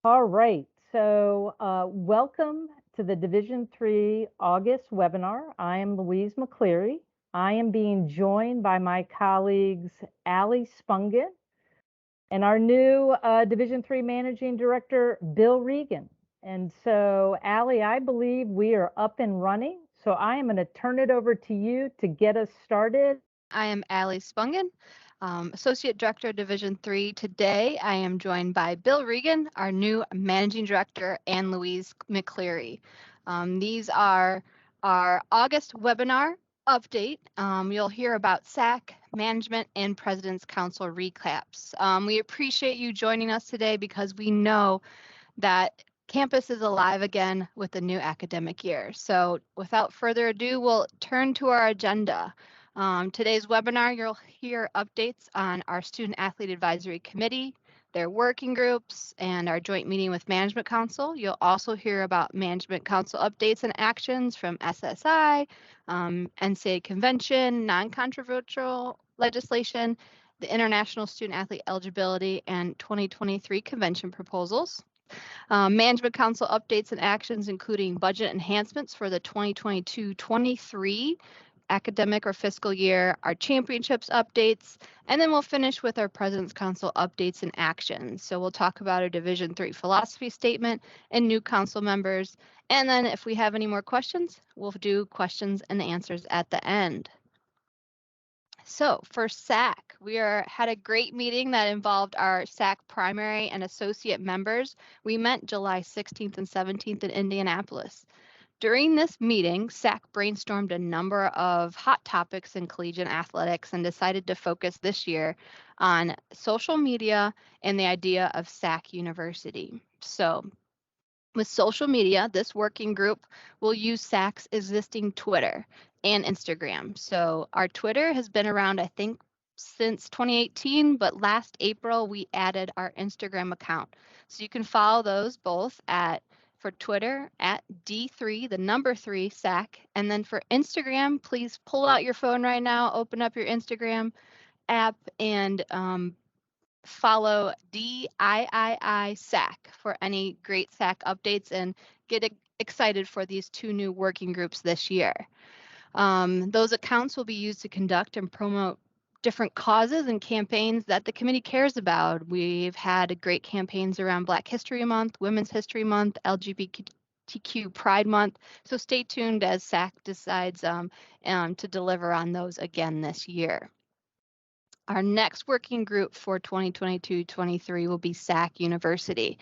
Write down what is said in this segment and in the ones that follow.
All right, so welcome to the Division III August webinar. I am Louise McCleary. I am being joined by my colleagues Allie Spungen and our new Division III Managing Director, Bill Regan. And so, Allie, I believe we are up and running. So I am going to turn it over to you to get us started. I am Allie Spungen, Associate Director of Division III. Today, I am joined by Bill Regan, our new Managing Director, and Louise McCleary. These are our August webinar update. You'll hear about SAAC, management, and President's Council recaps. We appreciate you joining us today because we know that campus is alive again with the new academic year. So without further ado, we'll turn to our agenda. Today's webinar, you'll hear updates on our Student Athlete Advisory Committee, their working groups, and our joint meeting with Management Council. You'll also hear about Management Council updates and actions from SSI, NCAA Convention, non-controversial legislation, the International Student Athlete Eligibility, and 2023 convention proposals. Management Council updates and actions, including budget enhancements for the 2022-23 academic or fiscal year, our championships updates, and then we'll finish with our President's Council updates and actions. So we'll talk about our Division III philosophy statement and new council members. And then if we have any more questions, we'll do questions and answers at the end. So for SAAC, we had a great meeting that involved our SAAC primary and associate members. We met July 16th and 17th in Indianapolis. During this meeting, SAAC brainstormed a number of hot topics in collegiate athletics and decided to focus this year on social media and the idea of SAAC University. So with social media, this working group will use SAAC's existing Twitter and Instagram. So our Twitter has been around, I think, since 2018, but last April we added our Instagram account. So you can follow those both for Twitter at D3, the number 3 SAAC. And then for Instagram, please pull out your phone right now, open up your Instagram app, and follow DIII SAAC for any great SAAC updates and get excited for these 2 new working groups this year. Those accounts will be used to conduct and promote different causes and campaigns that the committee cares about. We've had great campaigns around Black History Month, Women's History Month, LGBTQ Pride Month. So stay tuned as SAAC decides to deliver on those again this year. Our next working group for 2022-23 will be SAAC University.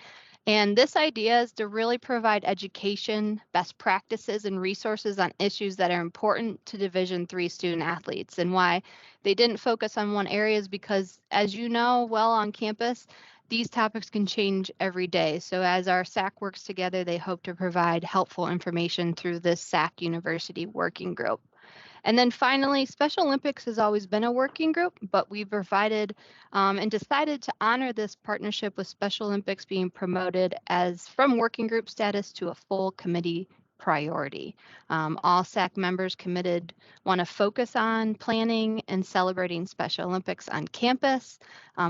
And this idea is to really provide education, best practices, and resources on issues that are important to Division III student athletes. And why they didn't focus on one area is because, as you know, well on campus, these topics can change every day. So as our SAAC works together, they hope to provide helpful information through this SAAC University working group. And then finally, Special Olympics has always been a working group, but we provided and decided to honor this partnership with Special Olympics being promoted as from working group status to a full committee priority. All SAAC members committed want to focus on planning and celebrating Special Olympics on campus,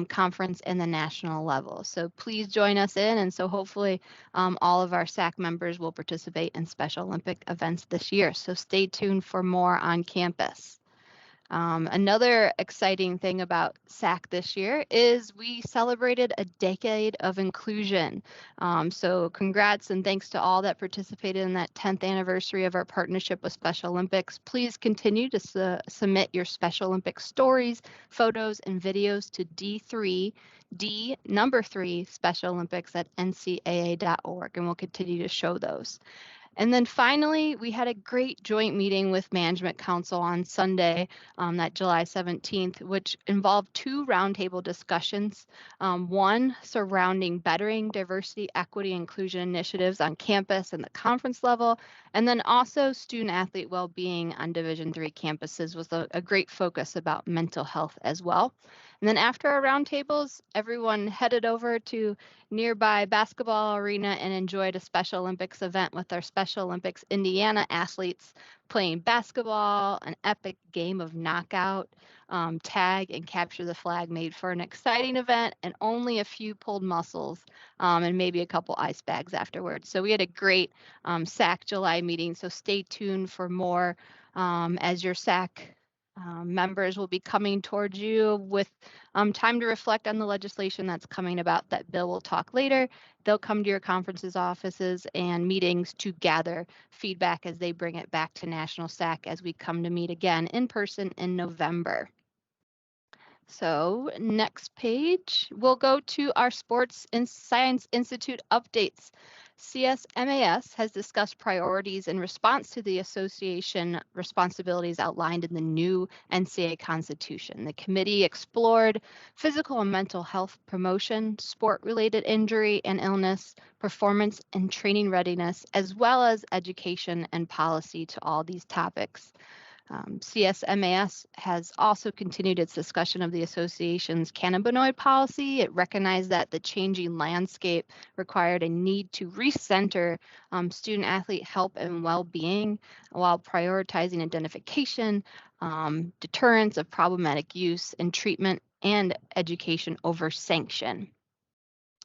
conference, and the national level. So please join us in. And so hopefully all of our SAAC members will participate in Special Olympic events this year. So stay tuned for more on campus. Another exciting thing about SAAC this year is we celebrated a decade of inclusion. So congrats and thanks to all that participated in that 10th anniversary of our partnership with Special Olympics. Please continue to submit your Special Olympics stories, photos, and videos to D3 number 3 Special Olympics at ncaa.org, and we'll continue to show those. And then finally, we had a great joint meeting with Management Council on Sunday, that July 17th, which involved 2 roundtable discussions, one surrounding bettering diversity, equity, inclusion initiatives on campus and the conference level, and then also student athlete well-being on Division III campuses was a great focus about mental health as well. And then after our roundtables, everyone headed over to nearby basketball arena and enjoyed a Special Olympics event with our Special Olympics Indiana athletes playing basketball, an epic game of knockout, tag and capture the flag made for an exciting event, and only a few pulled muscles and maybe a couple ice bags afterwards. So we had a great SAAC July meeting, so stay tuned for more as your SAAC members will be coming towards you with time to reflect on the legislation that's coming about that Bill will talk later. They'll come to your conferences, offices, and meetings to gather feedback as they bring it back to National SAC as we come to meet again in person in November. So next page, we'll go to our Sports and Science Institute updates. CSMAS has discussed priorities in response to the association responsibilities outlined in the new NCAA Constitution. The committee explored physical and mental health promotion, sport-related injury and illness, performance and training readiness, as well as education and policy to all these topics. CSMAS has also continued its discussion of the association's cannabinoid policy. It recognized that the changing landscape required a need to recenter student athlete health and well-being while prioritizing identification, deterrence of problematic use and treatment, and education over sanction.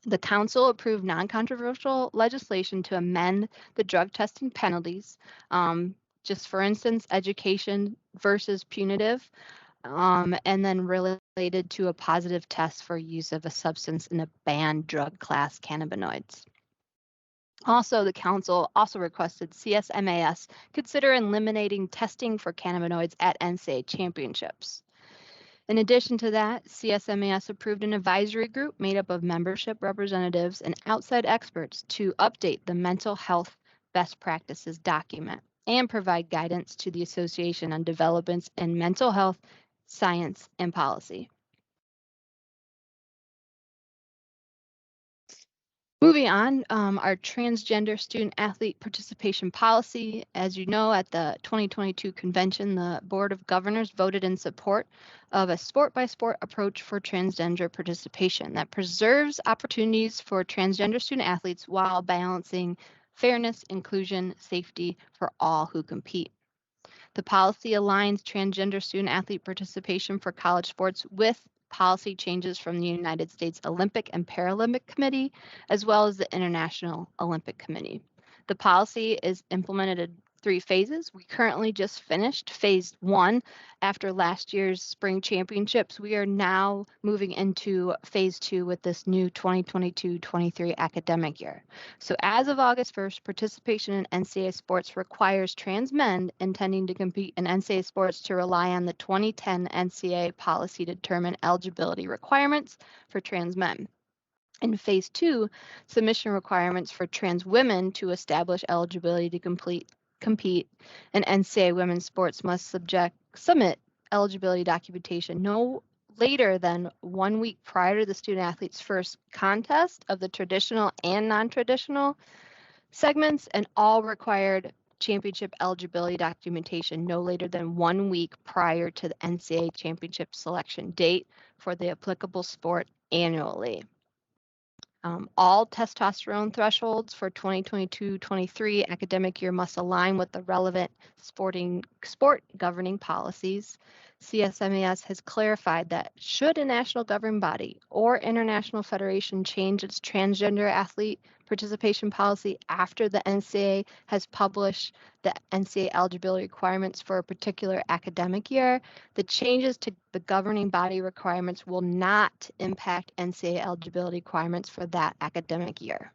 The council approved non-controversial legislation to amend the drug testing penalties. Just for instance, education versus punitive, and then related to a positive test for use of a substance in a banned drug class, cannabinoids. Also, the council also requested CSMAS consider eliminating testing for cannabinoids at NCAA championships. In addition to that, CSMAS approved an advisory group made up of membership representatives and outside experts to update the mental health best practices document and provide guidance to the association on developments in mental health, science, and policy. Moving on, our transgender student athlete participation policy. As you know, at the 2022 convention, the Board of Governors voted in support of a sport-by-sport approach for transgender participation that preserves opportunities for transgender student athletes while balancing fairness, inclusion, safety for all who compete. The policy aligns transgender student athlete participation for college sports with policy changes from the United States Olympic and Paralympic Committee, as well as the International Olympic Committee. The policy is implemented in 3 phases. We currently just finished phase 1 after last year's spring championships. We are now moving into phase 2 with this new 2022-23 academic year. So as of August 1st, participation in NCAA sports requires trans men intending to compete in NCAA sports to rely on the 2010 NCAA policy to determine eligibility requirements for trans men. In phase 2, submission requirements for trans women to establish eligibility to compete in NCAA women's sports must submit eligibility documentation no later than 1 week prior to the student athlete's first contest of the traditional and non-traditional segments, and all required championship eligibility documentation no later than 1 week prior to the NCAA championship selection date for the applicable sport annually. All testosterone thresholds for 2022-23 academic year must align with the relevant sport governing policies. CSMAS has clarified that should a national governing body or international federation change its transgender athlete participation policy after the NCAA has published the NCAA eligibility requirements for a particular academic year, the changes to the governing body requirements will not impact NCAA eligibility requirements for that academic year.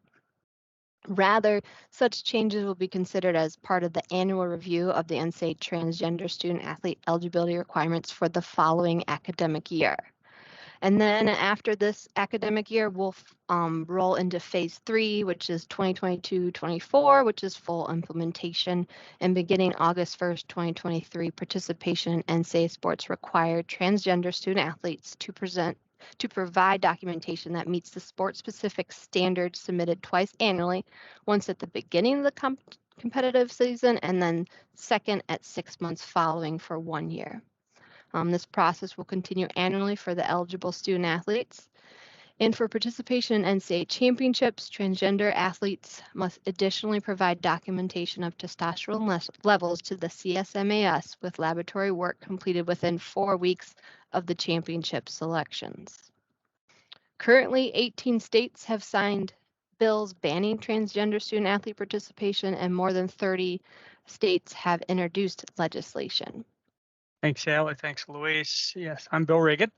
Rather, such changes will be considered as part of the annual review of the NCAA transgender student athlete eligibility requirements for the following academic year. And then after this academic year, we'll roll into phase 3, which is 2022-24, which is full implementation. And beginning August 1st, 2023, participation in NCAA sports required transgender student athletes to provide documentation that meets the sport-specific standards submitted twice annually, once at the beginning of the competitive season, and then second at 6 months following for 1 year. This process will continue annually for the eligible student athletes. And for participation in NCAA championships, transgender athletes must additionally provide documentation of testosterone levels to the CSMAS with laboratory work completed within 4 weeks of the championship selections. Currently, 18 states have signed bills banning transgender student athlete participation, and more than 30 states have introduced legislation. Thanks, Allie. Thanks, Luis. Yes, I'm Bill Reagan.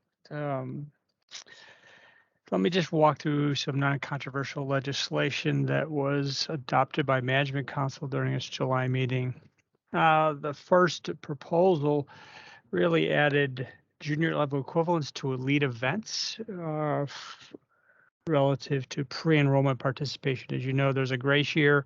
Let me just walk through some non-controversial legislation that was adopted by Management Council during its July meeting. The first proposal really added junior level equivalents to elite events relative to pre-enrollment participation. As you know, there's a grace year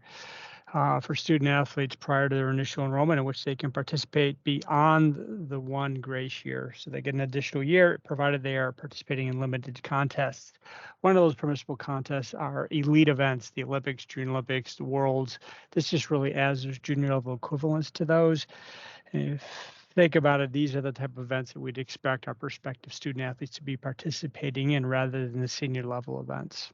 for student athletes prior to their initial enrollment in which they can participate beyond the one grace year. So they get an additional year provided they are participating in limited contests. One of those permissible contests are elite events, the Olympics, Junior Olympics, the Worlds. This just really adds those junior level equivalents to those. And if think about it, these are the type of events that we'd expect our prospective student athletes to be participating in rather than the senior level events.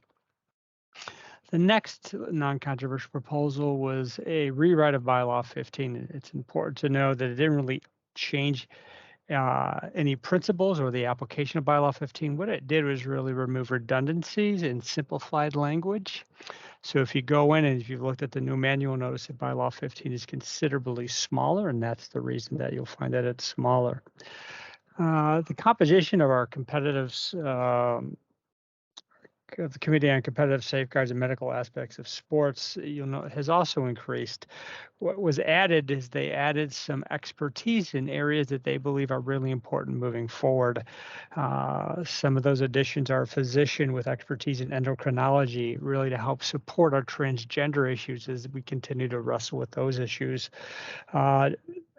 The next non-controversial proposal was a rewrite of bylaw 15. It's important to know that it didn't really change any principles or the application of bylaw 15. What it did was really remove redundancies and simplified language. So if you go in and if you've looked at the new manual, notice that bylaw 15 is considerably smaller, and that's the reason that you'll find that it's smaller. The composition of our competitive the Committee on Competitive Safeguards and Medical Aspects of Sports, you'll know, has also increased. What was added is they added some expertise in areas that they believe are really important moving forward. Some of those additions are a physician with expertise in endocrinology, really to help support our transgender issues as we continue to wrestle with those issues.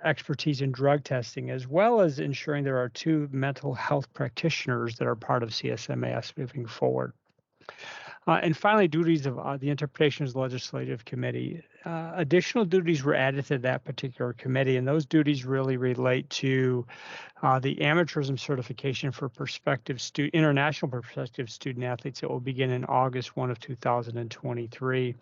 Expertise in drug testing, as well as ensuring there are 2 mental health practitioners that are part of CSMAS moving forward. And finally, duties of the Interpretations Legislative Committee. Additional duties were added to that particular committee, and those duties really relate to the amateurism certification for international prospective student athletes that will begin in August 1 of 2023.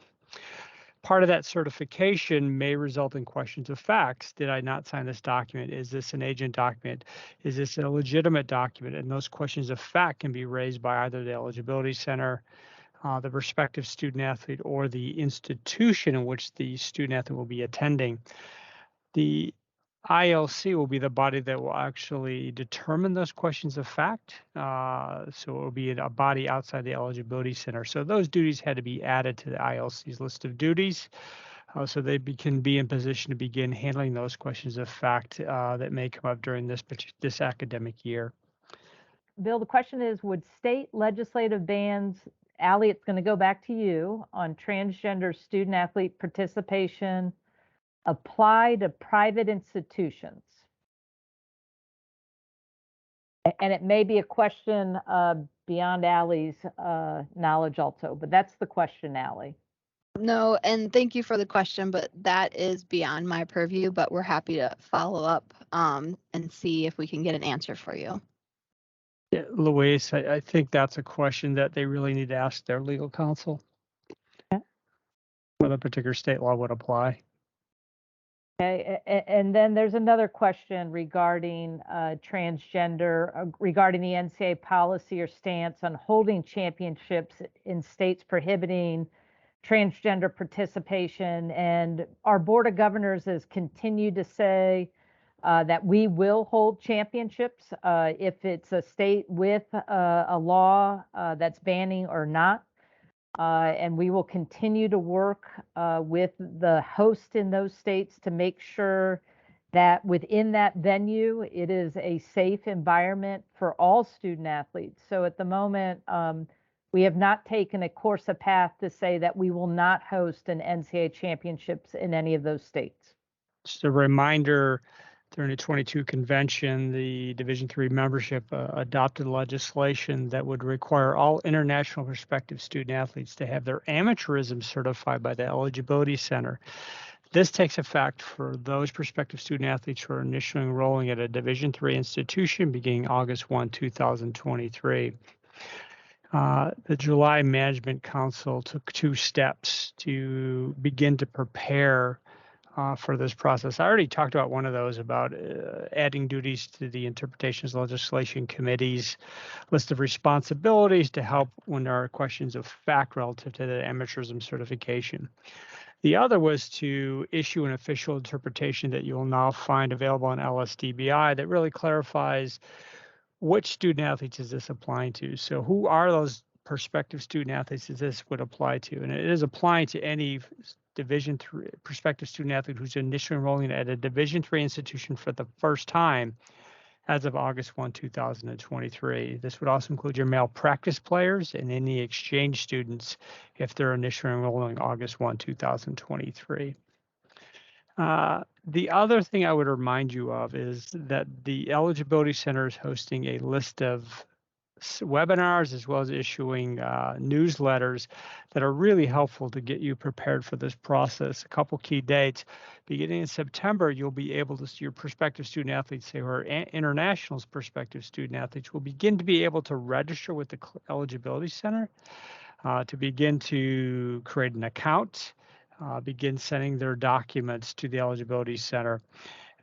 Part of that certification may result in questions of facts. Did I not sign this document? Is this an agent document? Is this a legitimate document? And those questions of fact can be raised by either the Eligibility Center, the prospective student athlete, or the institution in which the student athlete will be attending. The ILC will be the body that will actually determine those questions of fact. So it will be a body outside the Eligibility Center. So those duties had to be added to the ILC's list of duties. So they can be in position to begin handling those questions of fact that may come up during this academic year. Bill, the question is, would state legislative bans, Allie, it's going to go back to you, on transgender student athlete participation apply to private institutions? And it may be a question beyond Allie's knowledge also, but that's the question, Allie. No, and thank you for the question, but that is beyond my purview, but we're happy to follow up and see if we can get an answer for you. Yeah, Luis, I think that's a question that they really need to ask their legal counsel. Okay. Whether a particular state law would apply. Okay, and then there's another question regarding transgender, regarding the NCAA policy or stance on holding championships in states prohibiting transgender participation. And our Board of Governors has continued to say that we will hold championships if it's a state with a law that's banning or not. And we will continue to work with the host in those states to make sure that within that venue, it is a safe environment for all student athletes. So at the moment, we have not taken a course of path to say that we will not host an NCAA championships in any of those states. Just a reminder, during the 22 convention, the Division III membership adopted legislation that would require all international prospective student athletes to have their amateurism certified by the Eligibility Center. This takes effect for those prospective student athletes who are initially enrolling at a Division III institution beginning August 1, 2023. The July Management Council took 2 steps to begin to prepare for this process. I already talked about one of those about adding duties to the Interpretations Legislation Committee's list of responsibilities to help when there are questions of fact relative to the amateurism certification. The other was to issue an official interpretation that you will now find available on LSDBI that really clarifies which student athletes is this applying to. So who are those prospective student athletes that this would apply to? And it is applying to any Division III prospective student athlete who's initially enrolling at a Division III institution for the first time as of August 1, 2023. This would also include your male practice players and any exchange students if they're initially enrolling August 1, 2023. The other thing I would remind you of is that the Eligibility Center is hosting a list of webinars as well as issuing newsletters that are really helpful to get you prepared for this process. A couple key dates. Beginning in September, you'll be able to see your prospective student athletes, say, who are international prospective student athletes, will begin to be able to register with the Eligibility Center to begin to create an account, begin sending their documents to the Eligibility Center.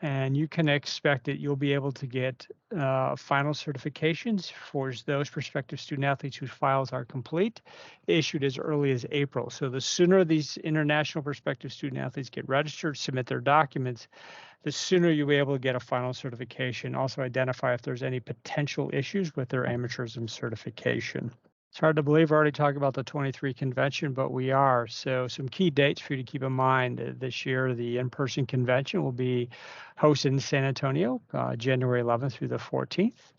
And you can expect that you'll be able to get final certifications for those prospective student athletes whose files are complete, issued as early as April. So the sooner these international prospective student athletes get registered, submit their documents, the sooner you'll be able to get a final certification. Also identify if there's any potential issues with their amateurism certification. It's hard to believe we're already talking about the 23 convention, but we are. So some key dates for you to keep in mind. This year, the in-person convention will be hosted in San Antonio, January 11th through the 14th.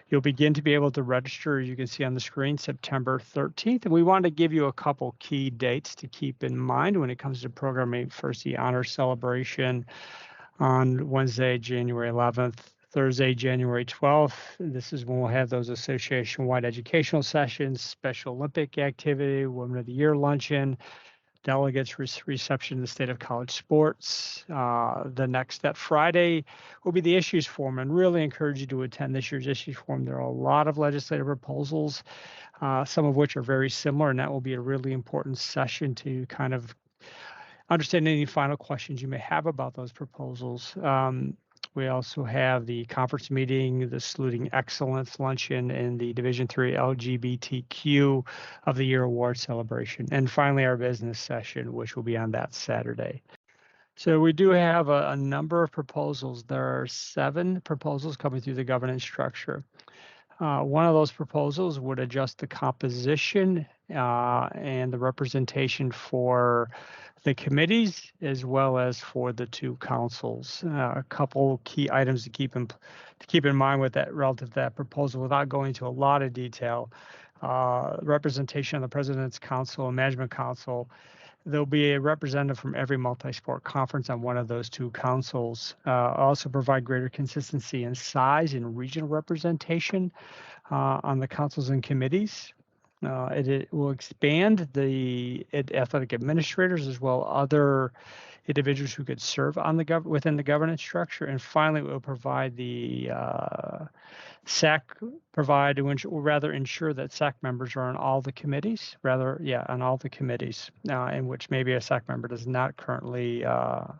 You'll begin to be able to register, you can see on the screen, September 13th. And we want to give you a couple key dates to keep in mind when it comes to programming. First, the honor celebration on Wednesday, January 11th. Thursday, January 12th. This is when we'll have those association-wide educational sessions, Special Olympic activity, Women of the Year luncheon, delegates reception in the state of college sports. That Friday will be the issues forum, and really encourage you to attend this year's issues forum. There are a lot of legislative proposals, some of which are very similar, and that will be a really important session to kind of understand any final questions you may have about those proposals. We also have the conference meeting, the Saluting Excellence luncheon, and the Division III LGBTQ of the Year award celebration. And finally, our business session, which will be on that Saturday. So we do have a number of proposals. There are 7 proposals coming through the governance structure. One of those proposals would adjust the composition and the representation for the committees as well as for the 2 councils. A couple key items to keep in mind with that relative to that proposal, without going into a lot of detail. Representation of the President's Council and Management Council. There'll be a representative from every multi-sport conference on one of those 2 councils. Also provide greater consistency in size and regional representation on the councils and committees. It will expand the athletic administrators as well as other individuals who could serve on within the governance structure. And finally, it will provide the SAAC ensure that SAAC members are on all the committees, on all the committees, in which maybe a SAAC member does not currently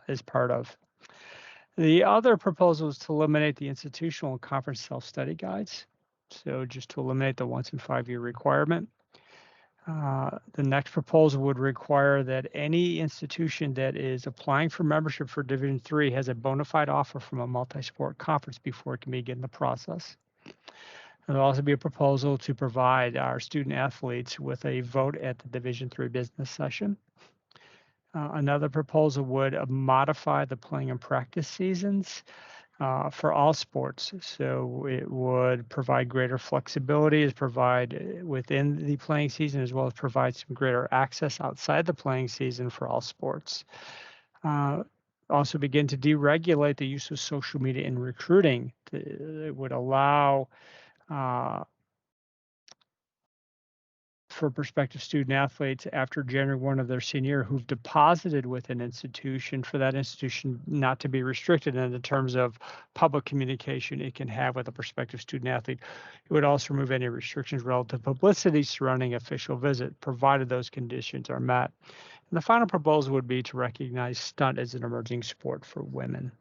is part of. The other proposal is to eliminate the institutional and conference self-study guides. So just to eliminate the once in 5-year requirement. The next proposal would require that any institution that is applying for membership for Division III has a bona fide offer from a multi-sport conference before it can begin the process. There'll also be a proposal to provide our student athletes with a vote at the Division III business session. Another proposal would modify the playing and practice seasons for all sports. So it would provide greater flexibility, as provide within the playing season, as well as provide some greater access outside the playing season for all sports. Also begin to deregulate the use of social media in recruiting. It would allow for prospective student athletes after January 1 of their senior year who've deposited with an institution for that institution not to be restricted in the terms of public communication it can have with a prospective student athlete. It would also remove any restrictions relative to publicity surrounding official visit, provided those conditions are met. And the final proposal would be to recognize stunt as an emerging sport for women.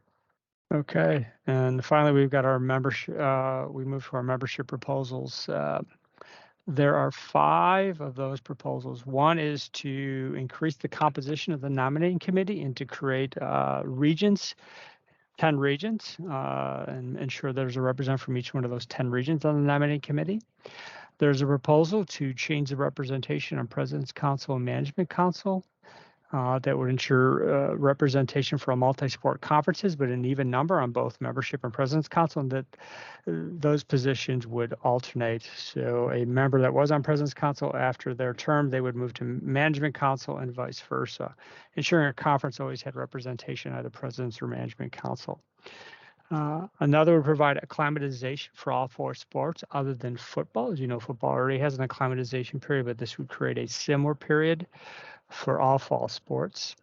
Okay, and finally, we've got our membership. We move to our membership proposals. There are 5 of those proposals. One is to increase the composition of the nominating committee and to create regions, 10 regions, and ensure there's a representative from each one of those 10 regions on the nominating committee. There's a proposal to change the representation on President's Council and Management Council. That would ensure representation for all multi-sport conferences, but an even number on both membership and President's Council, and that those positions would alternate. So a member that was on President's Council, after their term, they would move to Management Council and vice versa, ensuring a conference always had representation at the President's or Management Council. Another would provide acclimatization for all 4 sports other than football. As you know, football already has an acclimatization period, but this would create a similar period for all fall sports.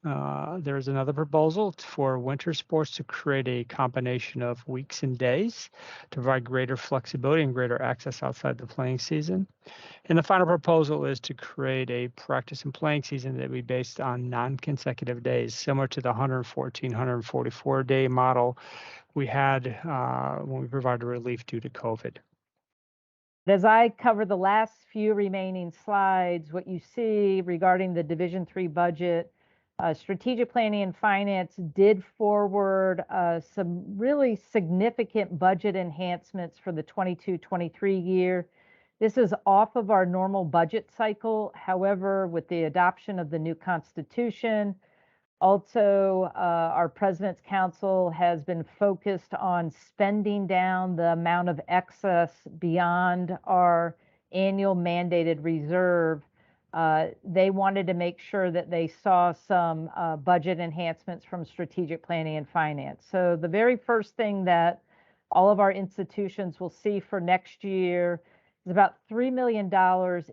There's another proposal for winter sports to create a combination of weeks and days to provide greater flexibility and greater access outside the playing season. And the final proposal is to create a practice and playing season that would be based on non-consecutive days, similar to the 114, 144 day model we had when we provided relief due to COVID. As I cover the last few remaining slides, what you see regarding the Division III budget, Strategic Planning and Finance did forward some really significant budget enhancements for the 22-23 year. This is off of our normal budget cycle. However, with the adoption of the new Constitution, also, our President's Council has been focused on spending down the amount of excess beyond our annual mandated reserve. They wanted to make sure that they saw some budget enhancements from Strategic Planning and Finance. So the very first thing that all of our institutions will see for next year is about $3 million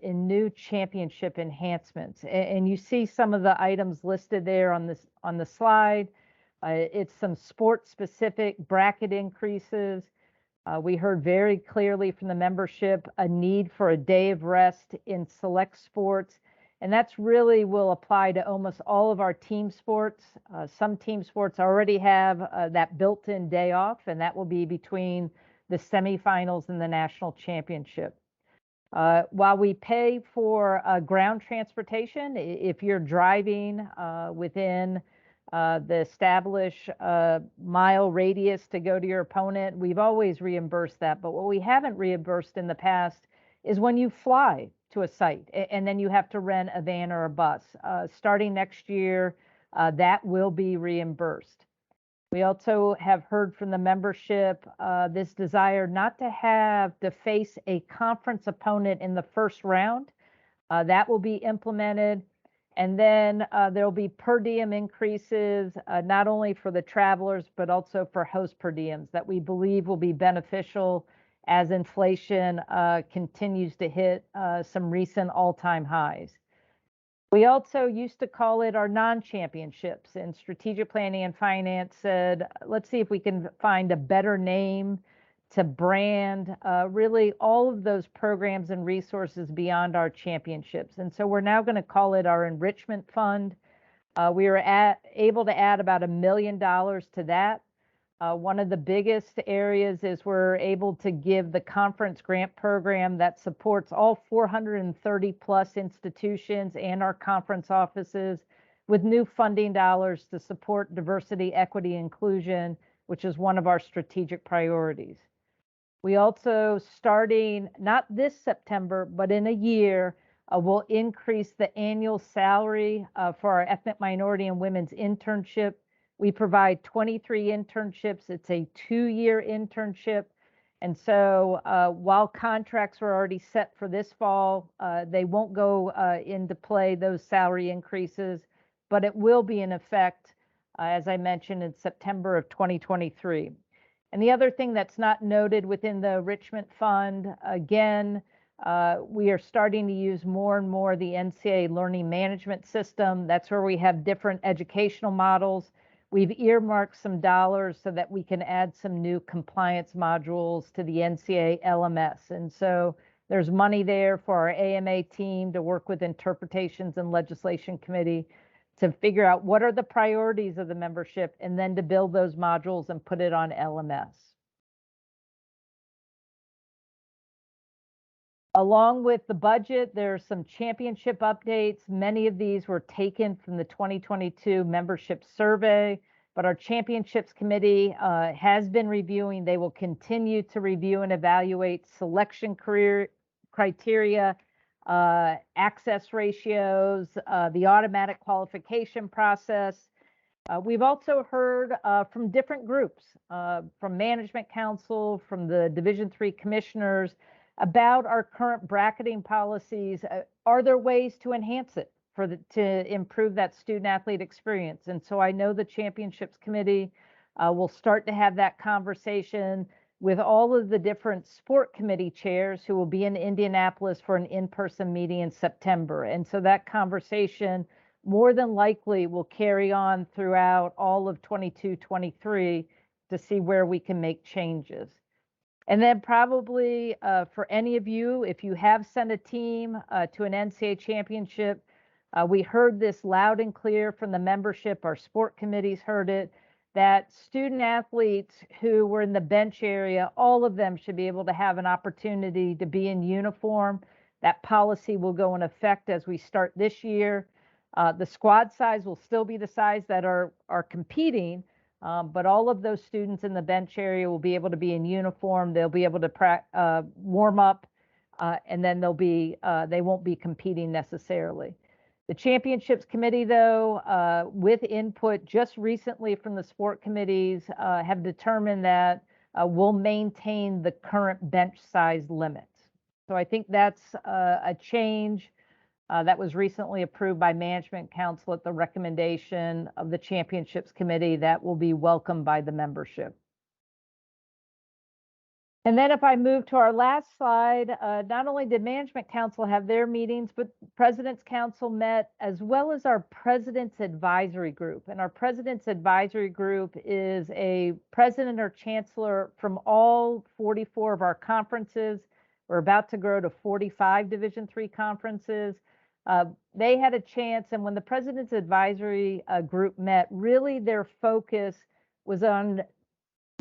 in new championship enhancements. And you see some of the items listed there on the slide. It's some sport-specific bracket increases. We heard very clearly from the membership a need for a day of rest in select sports. And that's really will apply to almost all of our team sports. Some team sports already have that built-in day off, and that will be between the semifinals and the national championship. While we pay for ground transportation, if you're driving within the established mile radius to go to your opponent, we've always reimbursed that. But what we haven't reimbursed in the past is when you fly to a site and then you have to rent a van or a bus. Starting next year, that will be reimbursed. We also have heard from the membership this desire not to face a conference opponent in the first round. That will be implemented. And then there'll be per diem increases, not only for the travelers, but also for host per diems that we believe will be beneficial as inflation continues to hit some recent all-time highs. We also used to call it our non-championships, and Strategic Planning and Finance said, let's see if we can find a better name to brand really all of those programs and resources beyond our championships. And so we're now going to call it our Enrichment Fund. We were able to add about $1 million to that. One of the biggest areas is we're able to give the conference grant program that supports all 430 plus institutions and our conference offices with new funding dollars to support diversity, equity, inclusion, which is one of our strategic priorities. We also, starting not this September, but in a year, will increase the annual salary for our ethnic minority and women's internship. We provide 23 internships. It's a 2-year internship. And so while contracts were already set for this fall, they won't go into play, those salary increases, but it will be in effect, as I mentioned, in September of 2023. And the other thing that's not noted within the Enrichment Fund, again, We are starting to use more and more the NCAA learning management system. That's where we have different educational models. We've earmarked some dollars so that we can add some new compliance modules to the NCAA LMS. And so there's money there for our AMA team to work with Interpretations and Legislation Committee to figure out what are the priorities of the membership and then to build those modules and put it on LMS. Along with the budget, there's some championship updates. Many of these were taken from the 2022 membership survey, but our championships committee has been reviewing. They will continue to review and evaluate selection criteria, access ratios, the automatic qualification process. We've also heard from different groups, from Management Council, from the Division III commissioners, about our current bracketing policies. Are there ways to enhance it to improve that student athlete experience? And so I know the championships committee will start to have that conversation with all of the different sport committee chairs who will be in Indianapolis for an in-person meeting in September. And so that conversation more than likely will carry on throughout all of 22-23 to see where we can make changes. And then probably for any of you, if you have sent a team to an NCAA championship, we heard this loud and clear from the membership, our sport committees heard it, that student athletes who were in the bench area, all of them should be able to have an opportunity to be in uniform. That policy will go in effect as we start this year. The squad size will still be the size that are competing, but all of those students in the bench area will be able to be in uniform. They'll be able to warm up, and then they won't be competing necessarily. The championships committee, though, with input just recently from the sport committees, have determined that we'll maintain the current bench size limits. So I think that's a change that was recently approved by Management Council at the recommendation of the championships committee that will be welcomed by the membership. And then if I move to our last slide, not only did Management Council have their meetings, but President's Council met, as well as our President's Advisory Group. And our President's Advisory Group is a president or chancellor from all 44 of our conferences. We're about to grow to 45 Division III conferences. They had a chance, and when the President's Advisory Group met, really their focus was on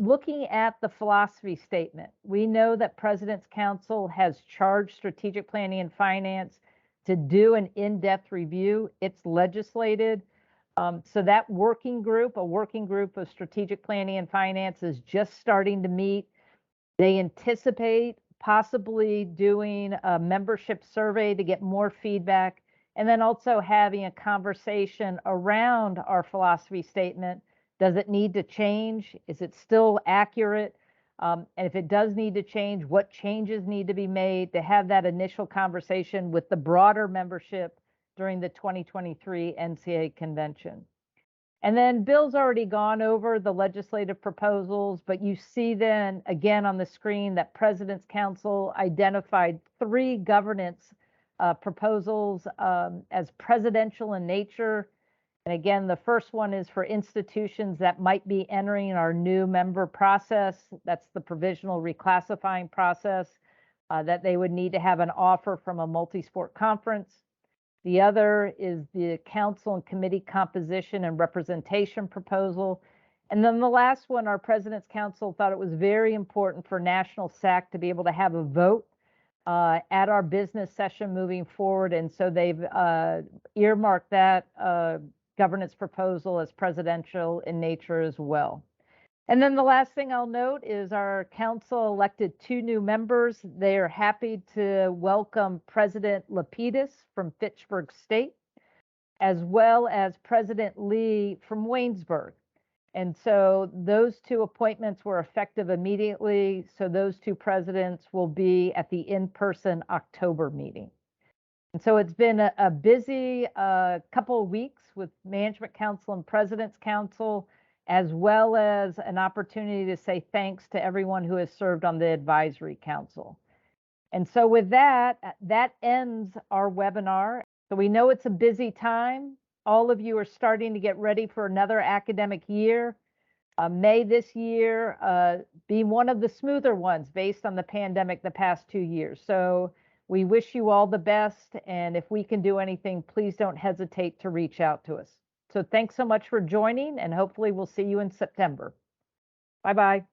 looking at the philosophy statement. We know that President's Council has charged Strategic Planning and Finance to do an in-depth review. It's legislated. So that working group, a working group of Strategic Planning and Finance, is just starting to meet. They anticipate possibly doing a membership survey to get more feedback, and then also having a conversation around our philosophy statement. Does it need to change? Is it still accurate? And if it does need to change, what changes need to be made to have that initial conversation with the broader membership during the 2023 NCAA convention? And then Bill's already gone over the legislative proposals, but you see then again on the screen that President's Council identified 3 governance proposals as presidential in nature. And again, the first one is for institutions that might be entering our new member process. That's the provisional reclassifying process, that they would need to have an offer from a multi-sport conference. The other is the council and committee composition and representation proposal. And then the last one, our President's Council thought it was very important for National SAAC to be able to have a vote at our business session moving forward. And so they've earmarked that governance proposal as presidential in nature as well. And then the last thing I'll note is our council elected 2 new members. They are happy to welcome President Lapidus from Fitchburg State, as well as President Lee from Waynesburg. And so those 2 appointments were effective immediately. So those 2 presidents will be at the in-person October meeting. And so it's been a busy couple of weeks with Management Council and President's Council, as well as an opportunity to say thanks to everyone who has served on the Advisory Council. And so with that, that ends our webinar. So we know it's a busy time. All of you are starting to get ready for another academic year. May this year be one of the smoother ones based on the pandemic the past 2 years. So we wish you all the best. And if we can do anything, please don't hesitate to reach out to us. So thanks so much for joining, and hopefully we'll see you in September. Bye-bye.